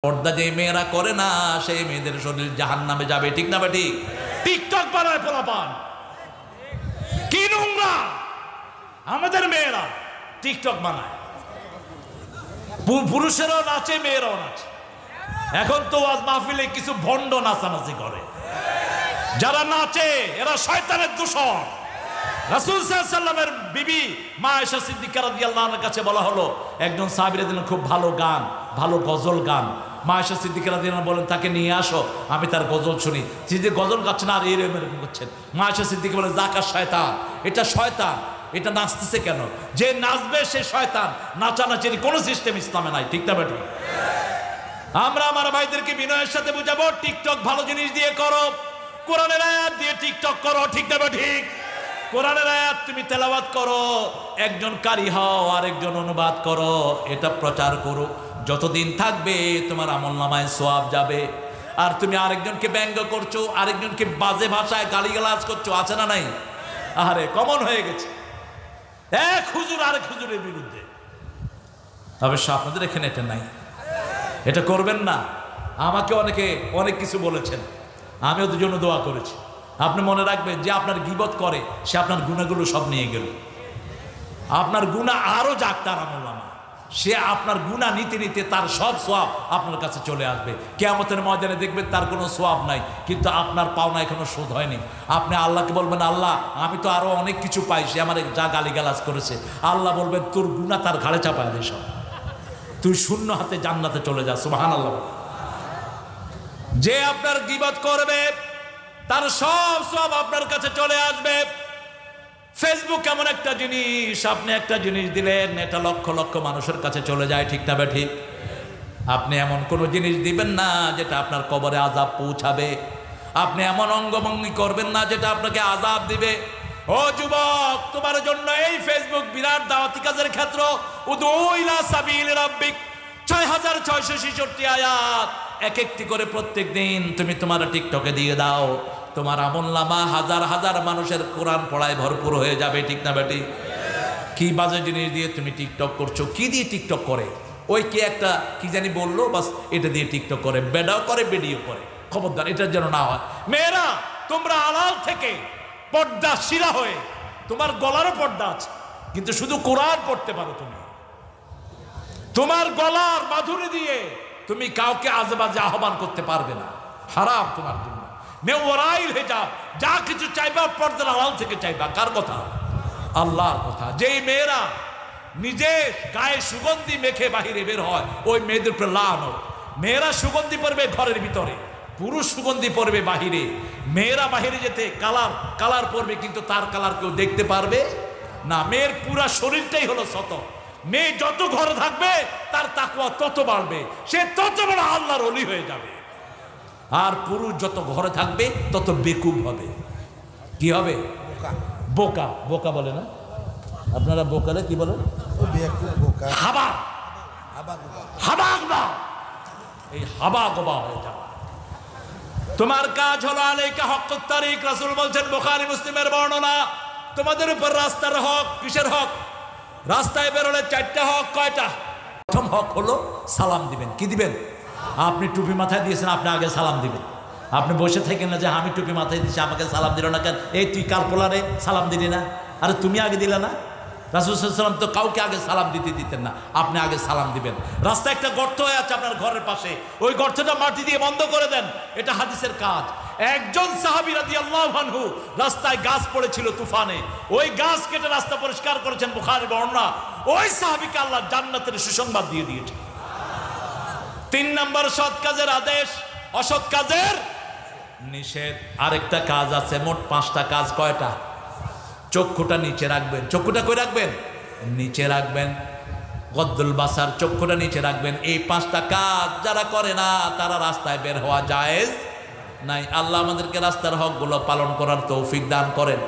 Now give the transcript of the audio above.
পর্দা যে মেয়েরা করে না সেই মেয়েদের শরীর জাহান্নামে যাবে, ঠিক না ঠিক? টিকটক বানায় পোলাপান, কি নোংরা! আমাদের মেয়েরা টিকটক বানায়, পুরুষেরাও নাচে মেয়েরাও নাচে। এখন তো আজ মাহফিলে কিছু ভণ্ড নাচানাচি করে, যারা নাচে এরা শয়তানের দূষণ। রাসূল সাল্লাল্লাহু আলাইহি ওয়াসাল্লামের বিবি মা আয়েশা সিদ্দিকা রাদিয়াল্লাহু আনহার কাছে বলা হলো, একজন সাহাবীরা দিলেন খুব ভালো গান, ভালো গজল গান। মা আয়েশা সিদ্দিকা রাদিয়াল্লাহু আনহা বলেন, তাকে নিয়ে আসো, আমি তার গজল শুনি। যে গজল গাচ্ছেন আর এরকম করছেন। মা আয়েশা সিদ্দিকা বলেন, যাকা শয়তান, এটা শয়তান, এটা নাচতেছে কেন? যে নাচবে সে শয়তান। নাচানাচির কোনো সিস্টেম ইসলামে নাই, ঠিক না বেটি? আমরা আমার ভাইদেরকে বিনয়ের সাথে বুঝাবো, টিকটক ভালো জিনিস দিয়ে করো, কোরআনের আয়াত দিয়ে টিকটক করো, ঠিক না ঠিক? কোরআনের আয়াত তুমি তেলাওয়াত করো, একজন কারি হও আর একজন অনুবাদ করো, এটা প্রচার করো। যতদিন থাকবে তোমার আমলনামায় সওয়াব যাবে। আর তুমি আরেকজনকে ব্যঙ্গ করছো, আরেকজনকে বাজে ভাষায় গালিগালাজ করছো, আছে না নাই? আরে কমন হয়ে গেছে, এক হুজুর আরেক হুজুরের বিরুদ্ধে। অবশ্য আপনাদের এখানে এটা নাই, এটা করবেন না। আমাকে অনেকে অনেক কিছু বলেছেন, আমিও দুজনে দোয়া করেছি। আপনি মনে রাখবেন, যে আপনার গীবত করে সে আপনার গুনাহগুলো সব নিয়ে গেল। আপনার গুনাহ আরো যাক তার আমলনামা, সে আপনার গুনাহ নিতে নিতে তার সব সওয়াব আপনার কাছে চলে আসবে। কিয়ামতের ময়দানে দেখবেন তার কোনো সওয়াব নাই, কিন্তু আপনার পাওনা এখনো শোধ হয়নি। আপনি আল্লাহকে বলবেন, আল্লাহ আমি তো আরো অনেক কিছু পাই, সে আমার যা গালিগালাজ করেছে। আল্লাহ বলবেন, তোর গুনাহ তার ঘাড়ে চাপায় দে সব, তুই শূন্য হাতে জান্নাতে চলে যা। সুবহানাল্লাহ। যে আপনার গীবত করবে তার সব সওয়াব আপনার কাছে চলে আসবে। ফেসবুক এমন একটা জিনিস, আপনি একটা জিনিস দিলেন, এটা লক্ষ লক্ষ মানুষের কাছে চলে যায়, ঠিক না ঠিক? আপনি এমন কোনো জিনিস দিবেন না যেটা আপনার কবরে আযাব পৌঁছাবে। আপনি এমন অঙ্গভঙ্গি করবেন না যেটা আপনাকে আযাব দিবে। ও যুবক, তোমার জন্য এই ফেসবুক বিরাট দাওয়াতি কাজের ক্ষেত্র। উদউ ইলা সাবিল রাব্বিক, 6666 আয়াত, এক একটি করে প্রত্যেক দিন তুমি তোমার টিকটকে দিয়ে দাও। তোমার আমলনামা হাজার হাজার মানুষের কোরআন পড়ায় ভরপুর হয়ে যাবে, ঠিক না বেটি? কি বাজে জিনিস দিয়ে তুমি টিকটক করছো? কি দিয়ে টিকটক করে? ওই কে একটা কি জানি বললো, বাস এটা দিয়ে টিকটক করে, বেডাও করে, বেডিও করে। খবরদার, এটার যেন না হয়। মেয়েরা, তোমরা আড়াল থেকে পর্দা শিরা হয়ে, তোমার গলারও পর্দা আছে, কিন্তু শুধু কোরআন পড়তে পারো তুমি। তোমার গলার মাধুরী দিয়ে তুমি কাউকে আজেবাজে আহ্বান করতে পারবে না, হারাম তোমার জন্য। মেওয়ারাইল হিজাব, যা কিছু চাইবা পর্দার আড়াল থেকে চাইবা। কার কথা? আল্লাহর কথা। যেই মেয়েরা নিজে গায়ে সুগন্ধি মেখে বাহিরে বের হয়, ওই মেয়েদের উপর লানত। মেয়েরা সুগন্ধি পরবে ঘরের ভিতরে, পুরুষ সুগন্ধি পরবে বাহিরে। মেয়েরা বাহিরে যেতে কালার পরবে, কিন্তু তার কালার কেউ দেখতে পারবে না। মেয়ের পুরা শরীরটাই হলো শত। মেয়ে যত ঘরে থাকবে তার তাকওয়া তত বাড়বে, সে তত বড় আল্লাহর ওলি হয়ে যাবে। আর পুরুষ যত ঘরে থাকবে তত বেকুব হবে। কি হবে? বোকা। বোকা বলে না আপনারা? বোকারে কি বলেন? হাবা গোবা। এই হাবা গোবা হয়ে যাবে। তোমার কাজ হলো আলাইকা হক্কুত তারিক। রাসূল বলছেন, বুখারী মুসলিমের বর্ণনা, তোমাদের উপর রাস্তার হক। কিসের হক? রাস্তায় বেরোলে 4টা হক। কয়টা? প্রথম হক হলো সালাম দিবেন। কি দিবেন? আপনি টুপি মাথায় দিয়েছেন, আপনি আগে সালাম দিবেন। আপনি বসে থাকেন না যে আমি টুপি মাথায় দিচ্ছি, আমাকে সালাম দিল না কেন? এই তুই কাল পোলারে সালাম দিলি না? আরে তুমি আগে দিলে না? রাসূল সাল্লাল্লাহু আলাইহি ওয়াসাল্লাম তো কাউকে আগে সালাম দিতেন না, আপনি আগে সালাম দিবেন। রাস্তায় একটা গর্ত হয়ে আছে আপনার ঘরের পাশে, ওই গর্তটা মাটি দিয়ে বন্ধ করে দেন, এটা হাদিসের কাজ। একজন সাহাবী রাদিয়াল্লাহু আনহু, রাস্তায় গাছ পড়েছিল তুফানে, ওই গাছ কেটে রাস্তা পরিষ্কার করেছেন, বুখারী বর্ণনা। ওই সাহাবীকে আল্লাহ জান্নাতের সুসংবাদ দিয়ে দিয়েছে। 3 নম্বর সৎ কাজের আদেশ, অসৎ কাজের নিষেধ। আরেকটা কাজ আছে, মোট 5টা কাজ। কয়টা? চক্ষুটা নিচে রাখবেন। চক্ষুটা কই রাখবেন? নিচে রাখবেন। গদ্দুল বাসার, চক্ষুটা নিচে রাখবেন। এই 5টা কাজ যারা করে না তারা রাস্তায় বের হওয়া জায়েজ নাই। আল্লাহ আমাদেরকে রাস্তার হকগুলো পালন করার তৌফিক দান করেন।